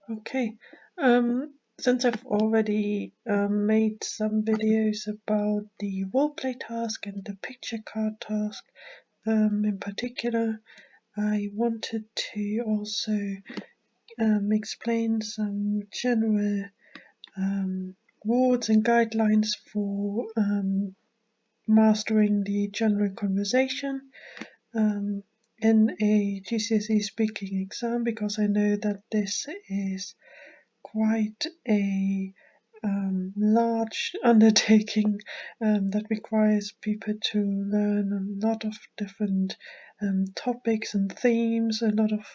Okay, since I've already made some videos about the roleplay task and the picture card task in particular, I wanted to also explain some general rules and guidelines for mastering the general conversation in a GCSE speaking exam, because I know that this is quite a large undertaking that requires people to learn a lot of different topics and themes, a lot of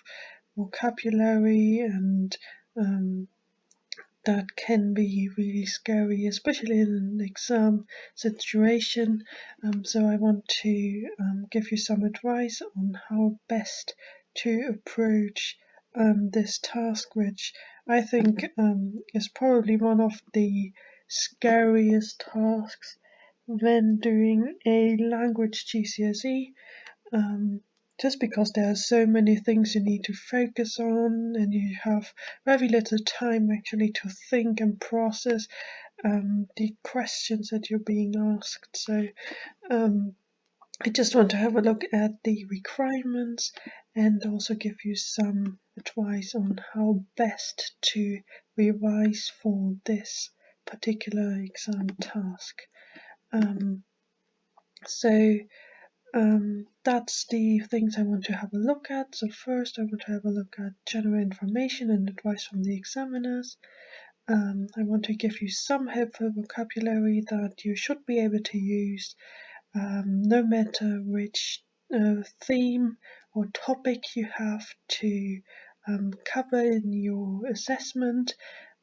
vocabulary, and that can be really scary, especially in an exam situation. So I want to give you some advice on how best to approach this task, which I think is probably one of the scariest tasks when doing a language GCSE. Just because there are so many things you need to focus on, and you have very little time actually to think and process the questions that you're being asked. So I just want to have a look at the requirements and also give you some advice on how best to revise for this particular exam task. So that's the things I want to have a look at. So first I want to have a look at general information and advice from the examiners. I want to give you some helpful vocabulary that you should be able to use no matter which theme or topic you have to cover in your assessment.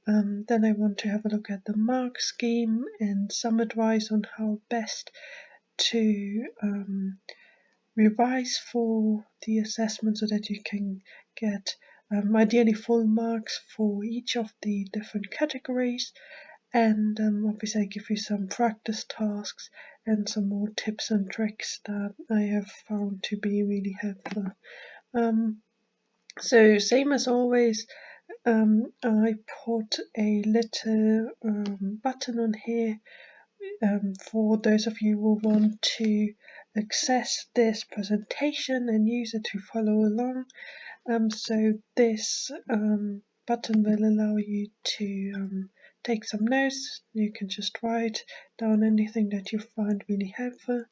Then I want to have a look at the mark scheme and some advice on how best to revise for the assessment so that you can get ideally full marks for each of the different categories. And obviously I give you some practice tasks and some more tips and tricks that I have found to be really helpful. So same as always, I put a little button on here for those of you who want to access this presentation and use it to follow along. So this button will allow you to take some notes. You can just write down anything that you find really helpful,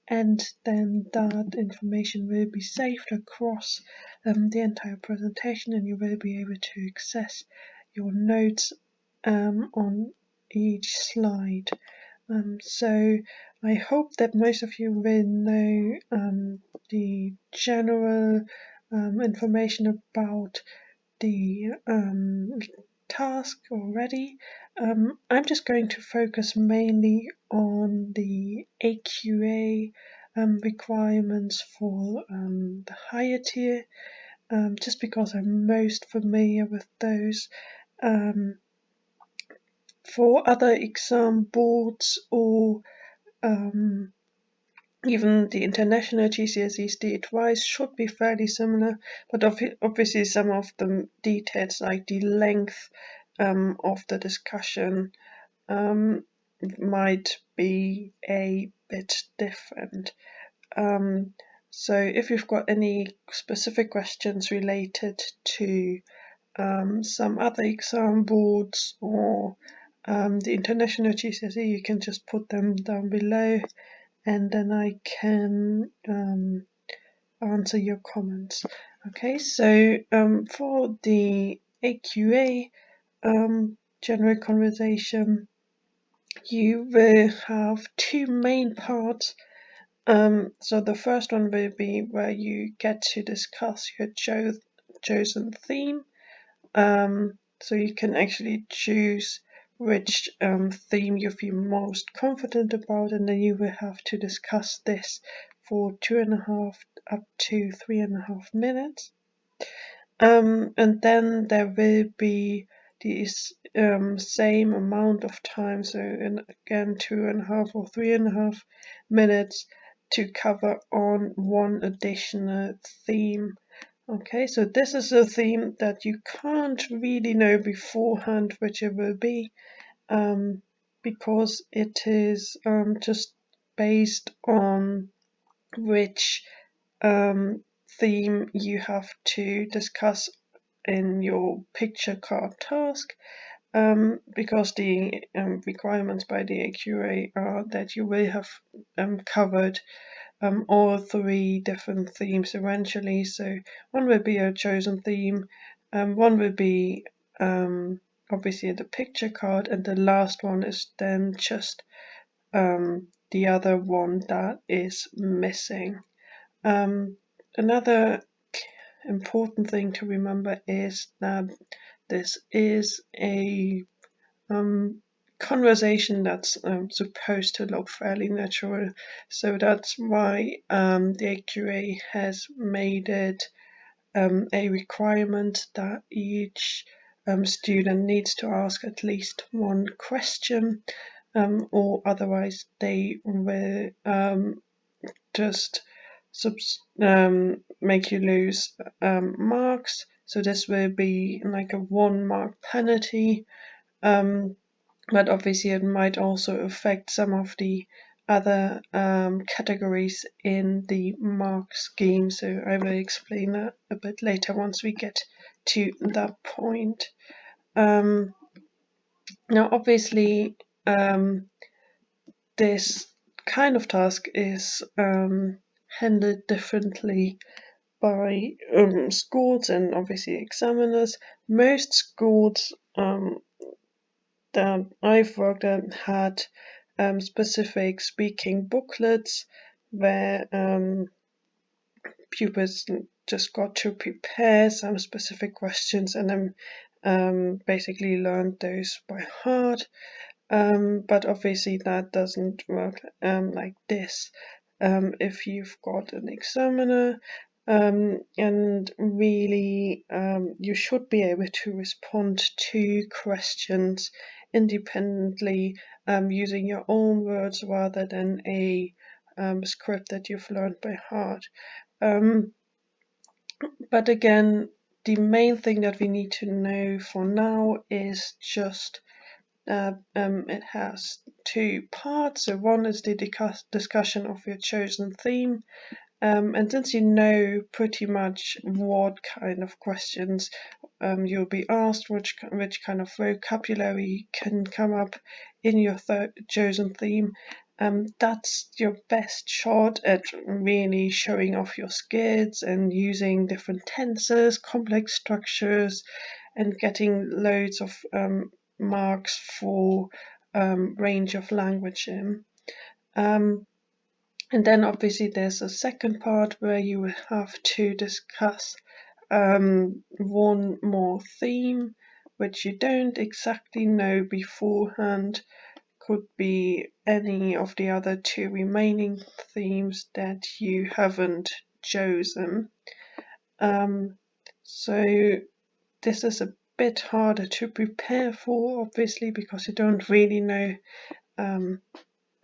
and then that information will be saved across the entire presentation, and you will be able to access your notes on each slide. So I hope that most of you will know the general information about the task already. I'm just going to focus mainly on the AQA requirements for the higher tier, just because I'm most familiar with those. For other exam boards or even the international GCSE state-wise should be fairly similar, but obviously some of the details like the length of the discussion might be a bit different. So if you've got any specific questions related to some other exam boards or the international GCSE, you can just put them down below, and then I can answer your comments. Okay, so for the AQA general conversation, you will have two main parts. So the first one will be where you get to discuss your chosen theme. So you can actually choose which theme you feel most confident about, and then you will have to discuss this for 2.5 up to 3.5 minutes. And then there will be this same amount of time, so again 2.5 or 3.5 minutes to cover on one additional theme. Okay, so this is a theme that you can't really know beforehand which it will be, because it is just based on which theme you have to discuss in your picture card task, because the requirements by the AQA are that you will have covered all three different themes eventually. So one will be a chosen theme, one will be obviously the picture card, and the last one is then just the other one that is missing. Another important thing to remember is that this is a conversation that's supposed to look fairly natural, so that's why the AQA has made it a requirement that each student needs to ask at least one question, or otherwise they will just make you lose marks. So this will be like a 1 mark penalty, but obviously it might also affect some of the other categories in the mark scheme. So I will explain that a bit later once we get to that point. Now obviously this kind of task is handled differently by schools and obviously examiners. Most schools that I've worked at had specific speaking booklets where pupils just got to prepare some specific questions and then basically learned those by heart. But obviously that doesn't work like this. If you've got an examiner, and really you should be able to respond to questions independently, using your own words rather than a script that you've learned by heart. But again, the main thing that we need to know for now is just it has 2 parts. So one is the discussion of your chosen theme, and since you know pretty much what kind of questions you'll be asked, which kind of vocabulary can come up in your chosen theme, that's your best shot at really showing off your skills and using different tenses, complex structures, and getting loads of marks for range of language in. And then obviously there's a second part where you will have to discuss one more theme, which you don't exactly know beforehand. Could be any of the other 2 remaining themes that you haven't chosen. So this is a bit harder to prepare for, obviously, because you don't really know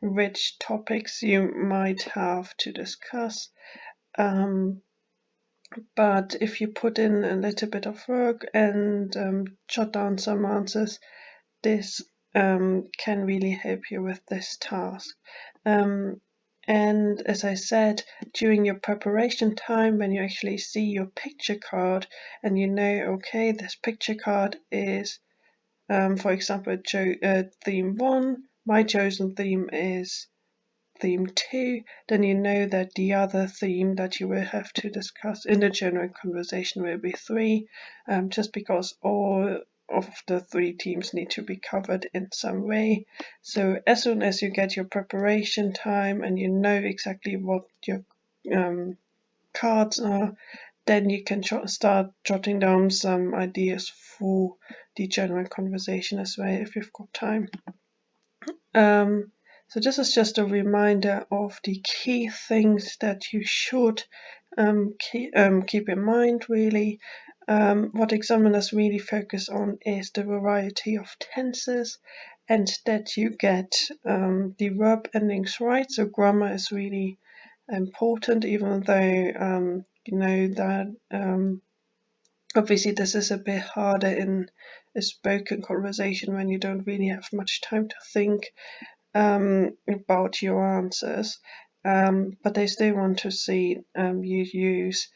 which topics you might have to discuss. But if you put in a little bit of work and jot down some answers, this can really help you with this task. And as I said, during your preparation time, when you actually see your picture card and you know, okay, this picture card is, for example, theme 1, my chosen theme is theme 2, then you know that the other theme that you will have to discuss in the general conversation will be 3, just because all of the 3 teams need to be covered in some way. So as soon as you get your preparation time and you know exactly what your cards are, then you can start jotting down some ideas for the general conversation as well if you've got time. So this is just a reminder of the key things that you should keep in mind, really. What examiners really focus on is the variety of tenses and that you get the verb endings right. So grammar is really important, even though you know that obviously this is a bit harder in a spoken conversation when you don't really have much time to think about your answers, but they still want to see you use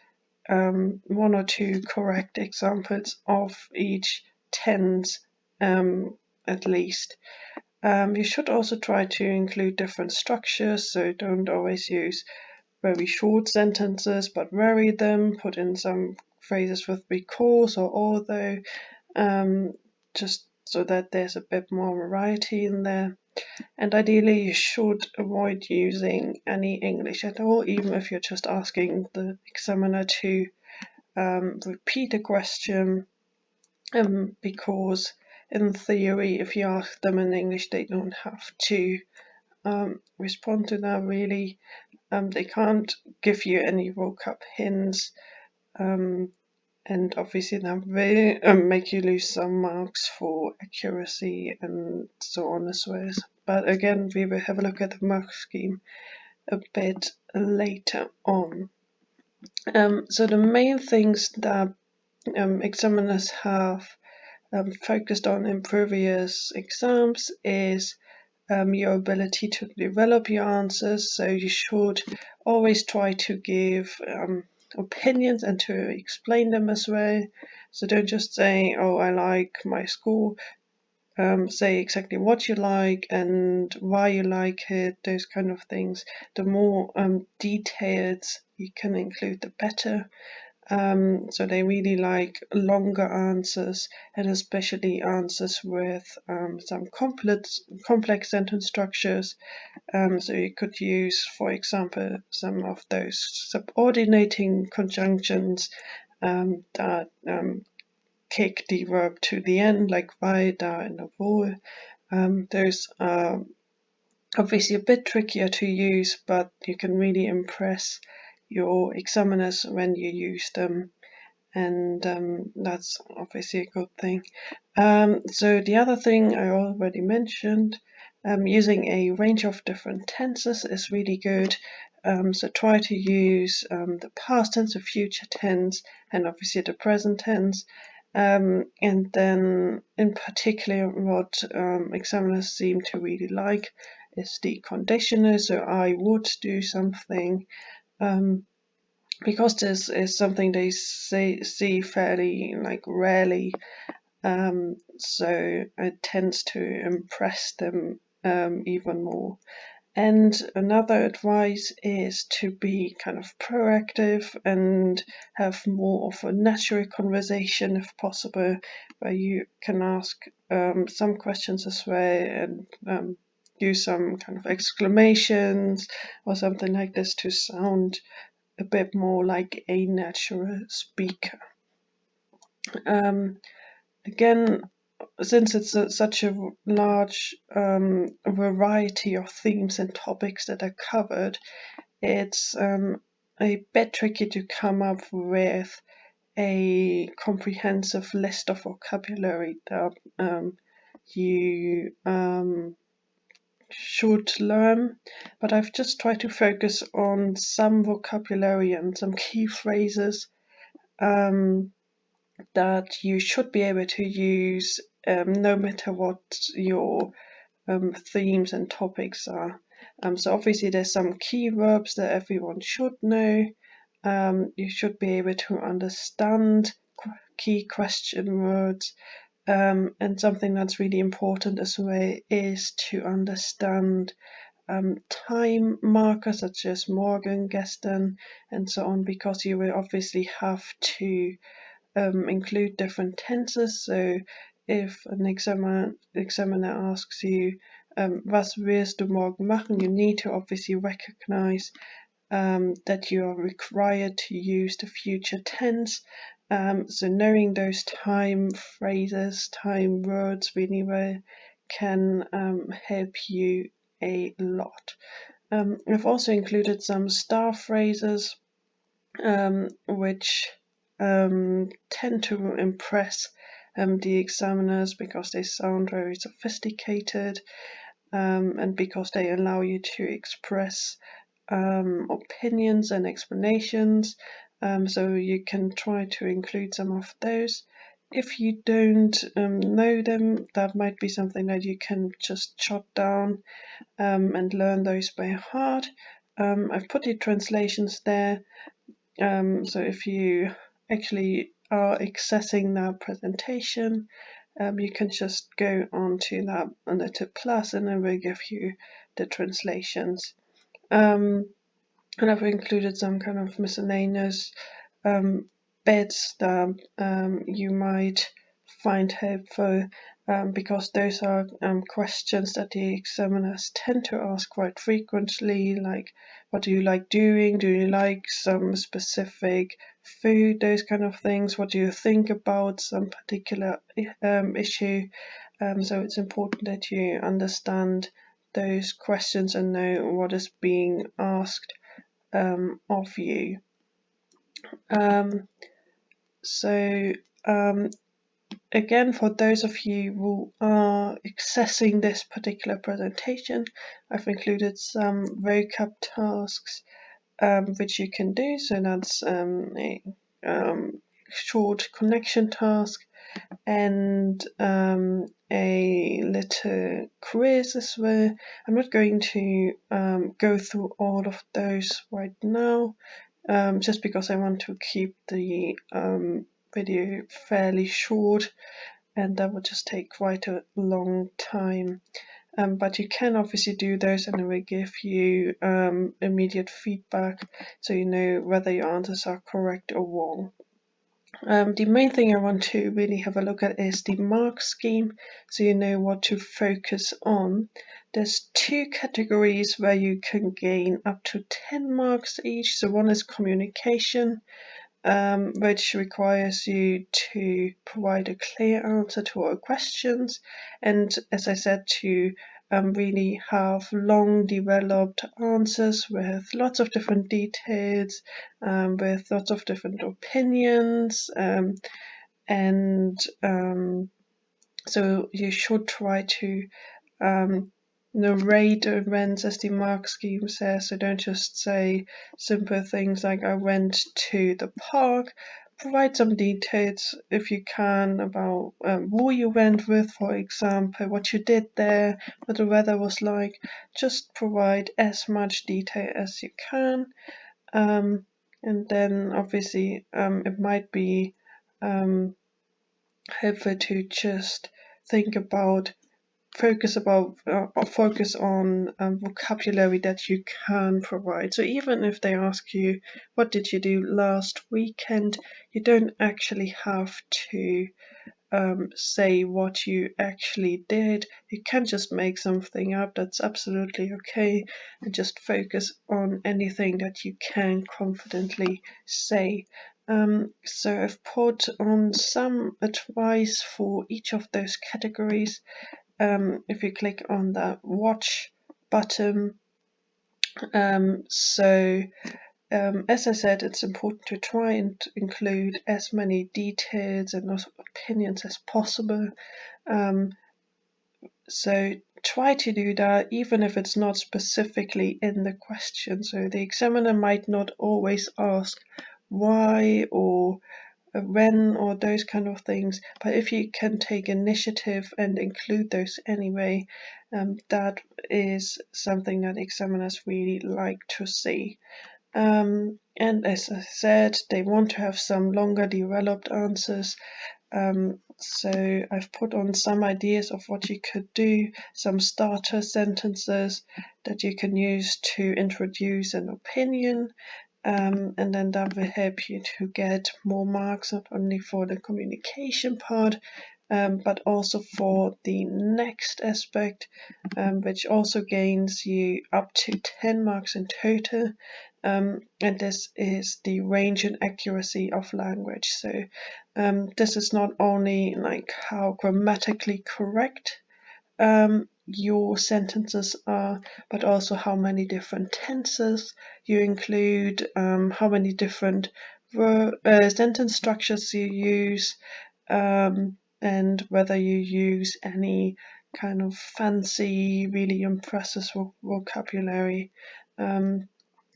one or two correct examples of each tense at least. You should also try to include different structures, so don't always use very short sentences, but vary them, put in some phrases with because or although, just so that there's a bit more variety in there. And ideally, you should avoid using any English at all, even if you're just asking the examiner to repeat a question, because in theory, if you ask them in English, they don't have to respond to that really. They can't give you any vocab hints, and obviously that will make you lose some marks for accuracy and so on as well. But again, we will have a look at the mark scheme a bit later on. So the main things that examiners have focused on in previous exams is your ability to develop your answers. So you should always try to give opinions and to explain them as well. So don't just say, oh, I like my school. Say exactly what you like and why you like it, those kind of things. The more details you can include, the better. So they really like longer answers, and especially answers with some complex sentence structures. So you could use, for example, some of those subordinating conjunctions that kick the verb to the end, like weiter and obwohl. Those are obviously a bit trickier to use, but you can really impress your examiners when you use them, and that's obviously a good thing. So the other thing I already mentioned, using a range of different tenses is really good. So try to use the past tense, the future tense, and obviously the present tense. And then in particular what examiners seem to really like is the conditioner. So I would do something, because this is something they see fairly rarely, so it tends to impress them even more. And another advice is to be kind of proactive and have more of a natural conversation if possible, where you can ask some questions as well and use some kind of exclamations or something like this to sound a bit more like a natural speaker. Again, since it's such a large variety of themes and topics that are covered, it's a bit tricky to come up with a comprehensive list of vocabulary that you should learn, but I've just tried to focus on some vocabulary and some key phrases that you should be able to use no matter what your themes and topics are. So obviously there's some key verbs that everyone should know. You should be able to understand key question words, and something that's really important as well is to understand time markers such as morgen, gestern, and so on, because you will obviously have to include different tenses. So if an examiner asks you, was wirst du morgen machen, you need to obviously recognize that you are required to use the future tense. So knowing those time phrases, time words really well can help you a lot. I've also included some star phrases, which tend to impress the examiners because they sound very sophisticated, and because they allow you to express opinions and explanations. so you can try to include some of those. If you don't know them, that might be something that you can just jot down and learn those by heart. I've put the translations there, so if you actually are accessing that presentation, you can just go on to that little plus and it will give you the translations. And I've included some kind of miscellaneous bits that you might find helpful, because those are questions that the examiners tend to ask quite frequently, like what do you like doing, do you like some specific food, those kind of things, what do you think about some particular issue. So it's important that you understand those questions and know what is being asked of you. So again, for those of you who are accessing this particular presentation, I've included some vocab tasks which you can do. So that's a short connection task and a little quiz as well. I'm not going to go through all of those right now, just because I want to keep the video fairly short, and that would just take quite a long time. But you can obviously do those and it will give you immediate feedback, so you know whether your answers are correct or wrong. The main thing I want to really have a look at is the mark scheme, so you know what to focus on. There's two categories where you can gain up to 10 marks each. So one is communication, which requires you to provide a clear answer to all questions, and as I said, to really have long developed answers with lots of different details, with lots of different opinions, and so you should try to narrate events as the mark scheme says. So don't just say simple things like I went to the park. Provide some details if you can about who you went with, for example, what you did there, what the weather was like. Just provide as much detail as you can, and then obviously it might be helpful to just think about focus on vocabulary that you can provide. So even if they ask you what did you do last weekend, you don't actually have to say what you actually did. You can just make something up, that's absolutely okay, and just focus on anything that you can confidently say. So I've put on some advice for each of those categories. If you click on that watch button, as I said, it's important to try and include as many details and also opinions as possible. So try to do that even if it's not specifically in the question. So the examiner might not always ask why or when or those kind of things, but if you can take initiative and include those anyway, that is something that examiners really like to see. And as I said, they want to have some longer developed answers. So I've put on some ideas of what you could do, some starter sentences that you can use to introduce an opinion, and then that will help you to get more marks, not only for the communication part, but also for the next aspect, which also gains you up to 10 marks in total. And this is the range and accuracy of language. So this is not only like how grammatically correct your sentences are, but also how many different tenses you include, how many different sentence structures you use, and whether you use any kind of fancy, really impressive vocabulary.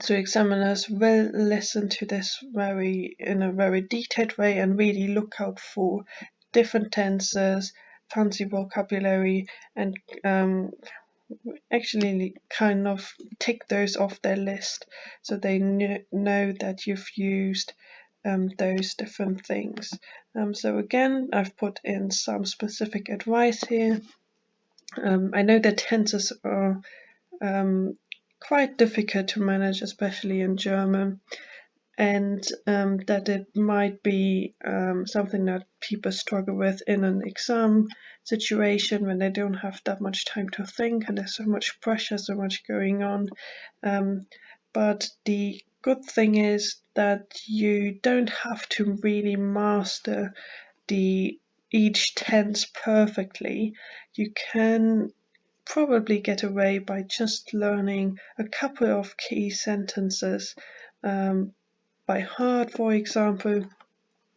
So examiners will listen to this in a very detailed way and really look out for different tenses, fancy vocabulary, and actually kind of tick those off their list so they know that you've used those different things. So again, I've put in some specific advice here. I know that tenses are quite difficult to manage, especially in German, and that it might be something that people struggle with in an exam situation when they don't have that much time to think and there's so much pressure, so much going on. But the good thing is that you don't have to really master each tense perfectly. You can probably get away by just learning a couple of key sentences by heart, for example,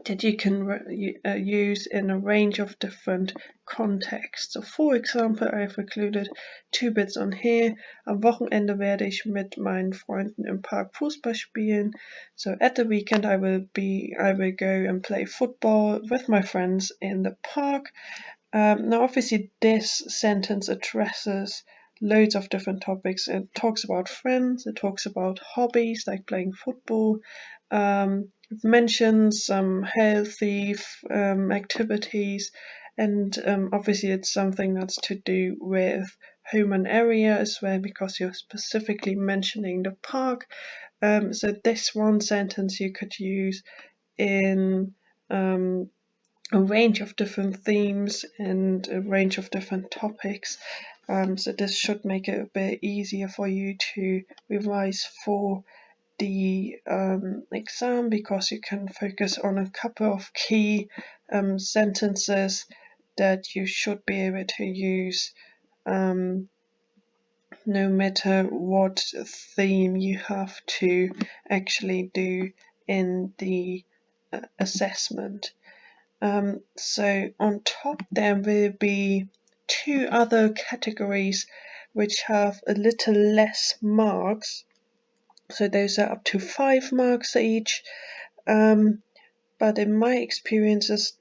that you can use in a range of different contexts. So for example, I've included 2 bits on here. Am Wochenende werde ich mit meinen Freunden im Park Fußball spielen. So at the weekend I will go and play football with my friends in the park. Now obviously this sentence addresses loads of different topics. It talks about friends, it talks about hobbies like playing football, it mentions some healthy activities, and obviously it's something that's to do with home and area as well, because you're specifically mentioning the park. So this one sentence you could use in a range of different themes and a range of different topics. So this should make it a bit easier for you to revise for the exam, because you can focus on a couple of key sentences that you should be able to use no matter what theme you have to actually do in the assessment. So on top there will be 2 other categories which have a little less marks. So those are up to 5 marks each. But in my experiences,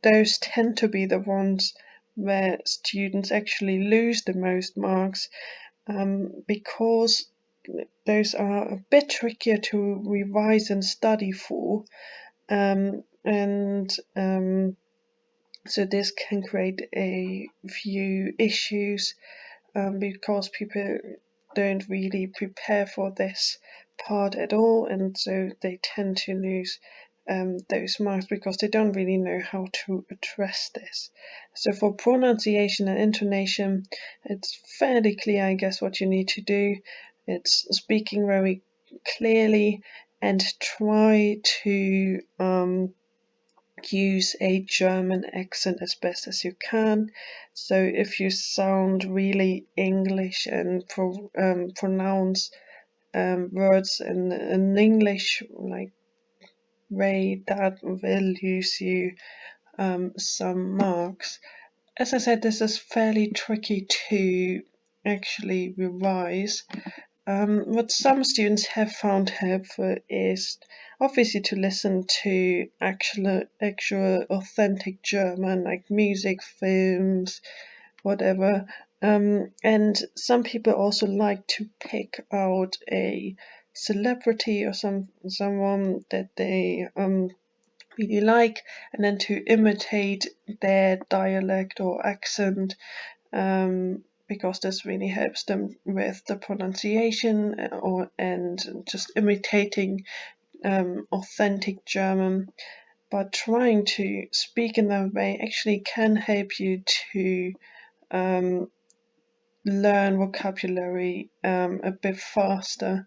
those tend to be the ones where students actually lose the most marks, because those are a bit trickier to revise and study for. So this can create a few issues because people don't really prepare for this part at all, and so they tend to lose those marks because they don't really know how to address this. So for pronunciation and intonation, it's fairly clear, I guess, what you need to do. It's speaking very clearly and try to use a German accent as best as you can. So if you sound really English and pronounce words in an English like way, that will lose you some marks. As I said, this is fairly tricky to actually revise. What some students have found helpful is obviously to listen to actual authentic German, like music, films, whatever. And some people also like to pick out a celebrity or someone that they really like, and then to imitate their dialect or accent, because this really helps them with the pronunciation and just imitating authentic German. But trying to speak in that way actually can help you to learn vocabulary a bit faster,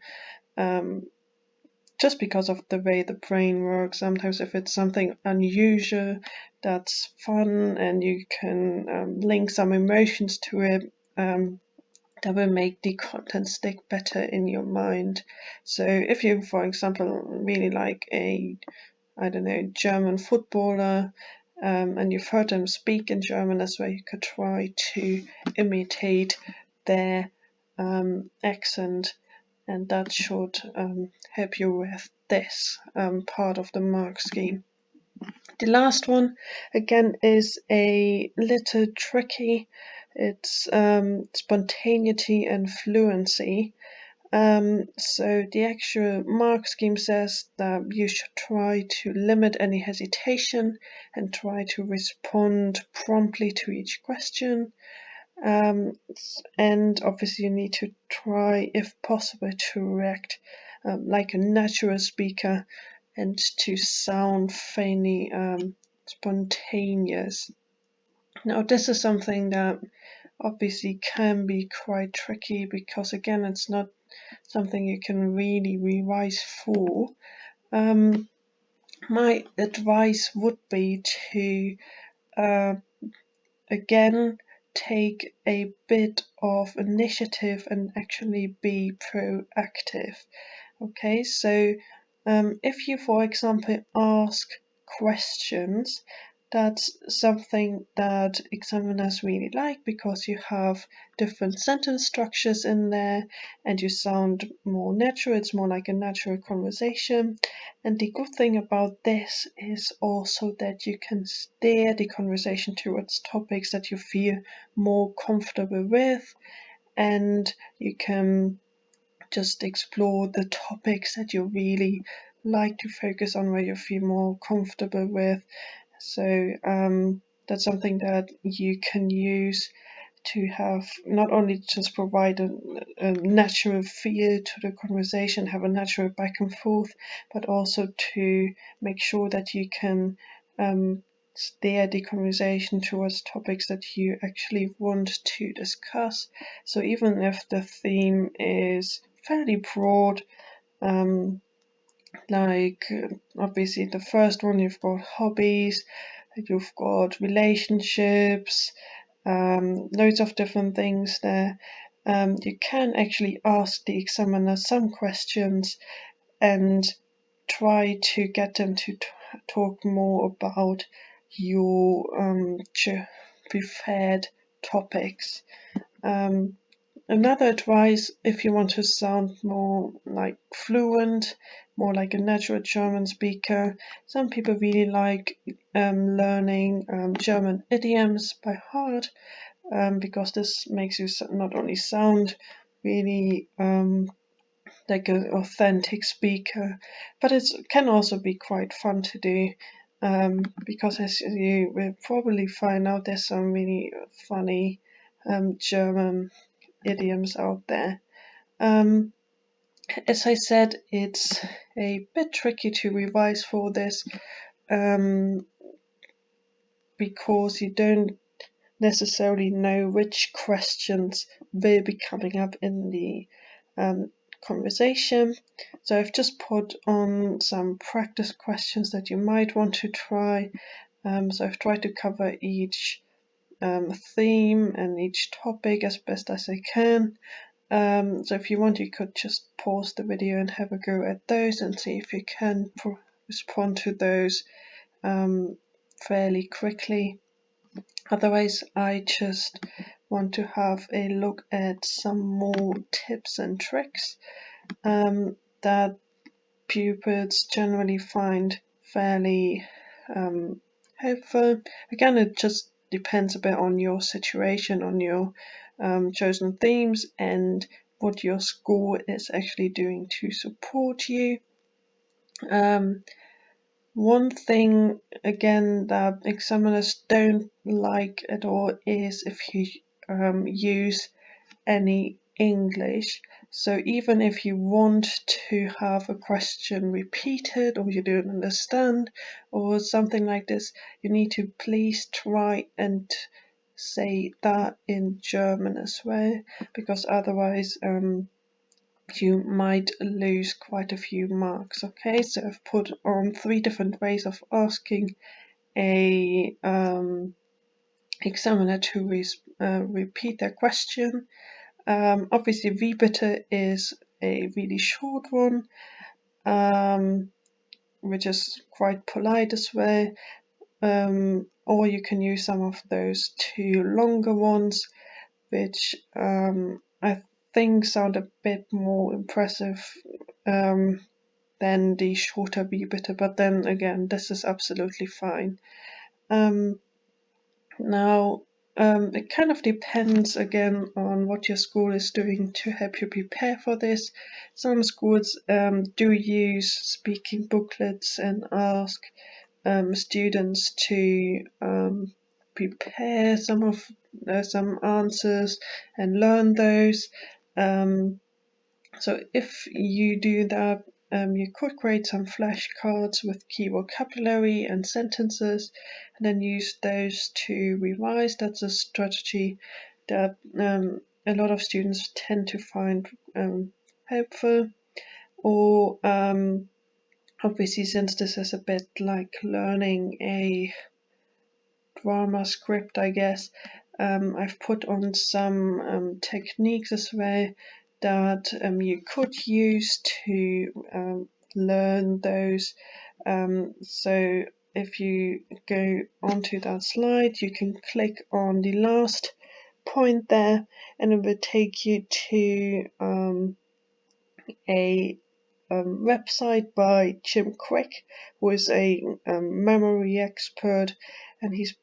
just because of the way the brain works. Sometimes if it's something unusual that's fun and you can link some emotions to it, that will make the content stick better in your mind. So if you, for example, really like I don't know, German footballer, and you've heard them speak in German as well, you could try to imitate their accent and that should help you with this part of the mark scheme. The last one again is a little tricky. It's spontaneity and fluency. So the actual mark scheme says that you should try to limit any hesitation and try to respond promptly to each question. And obviously you need to try, if possible, to react like a natural speaker and to sound fairly spontaneous. Now this is something that obviously can be quite tricky, because again it's not something you can really revise for. My advice would be to again take a bit of initiative and actually be proactive. Okay, so if you, for example, ask questions, that's something that examiners really like, because you have different sentence structures in there and you sound more natural. It's more like a natural conversation. And the good thing about this is also that you can steer the conversation towards topics that you feel more comfortable with, and you can just explore the topics that you really like to focus on, where you feel more comfortable with. So that's something that you can use to have not only just provide a natural feel to the conversation, have a natural back and forth, but also to make sure that you can steer the conversation towards topics that you actually want to discuss. So even if the theme is fairly broad, like obviously the first one, you've got hobbies, you've got relationships, loads of different things there. You can actually ask the examiner some questions and try to get them to talk more about your preferred topics. Another advice, if you want to sound more like fluent, more like a natural German speaker, some people really like learning German idioms by heart, because this makes you not only sound really like an authentic speaker, but it can also be quite fun to do, because as you will probably find out, there's some really funny German idioms out there. As I said, it's a bit tricky to revise for this, because you don't necessarily know which questions will be coming up in the conversation. So I've just put on some practice questions that you might want to try. So I've tried to cover each theme and each topic as best as I can. So if you want, you could just pause the video and have a go at those and see if you can respond to those fairly quickly. Otherwise, I just want to have a look at some more tips and tricks that pupils generally find fairly helpful. Again, it just depends a bit on your situation, on your chosen themes, and what your school is actually doing to support you. One thing again that examiners don't like at all is if you use any English. So even if you want to have a question repeated, or you don't understand, or something like this, you need to please try and say that in German as well, because otherwise you might lose quite a few marks. Okay, so I've put on 3 different ways of asking a examiner to repeat their question. Obviously, wie bitte is a really short one, which is quite polite as well. Or you can use some of those 2 longer ones, which I things sound a bit more impressive than the shorter Wie-bitte, but then again, this is absolutely fine. Now, it kind of depends again on what your school is doing to help you prepare for this. Some schools do use speaking booklets and ask students to prepare some answers and learn those. So if you do that, you could create some flashcards with key vocabulary and sentences, and then use those to revise. That's a strategy that a lot of students tend to find helpful. Or obviously, since this is a bit like learning a drama script, I guess, I've put on some techniques as well that you could use to learn those. So if you go onto that slide, you can click on the last point there, and it will take you to a website by Jim Quick, who is a memory expert, and he's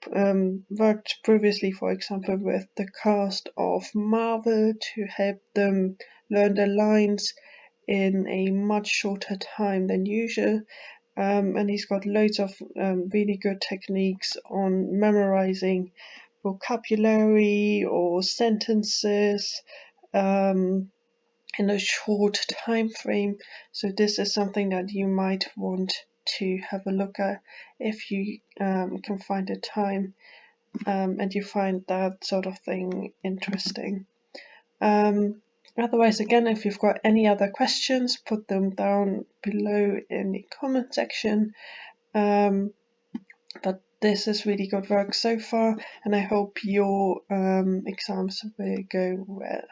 worked previously, for example, with the cast of Marvel to help them learn their lines in a much shorter time than usual. And he's got loads of really good techniques on memorizing vocabulary or sentences. In a short time frame. So this is something that you might want to have a look at if you can find the time and you find that sort of thing interesting. Otherwise, again, if you've got any other questions, put them down below in the comment section. But this is really good work so far, and I hope your exams will go well.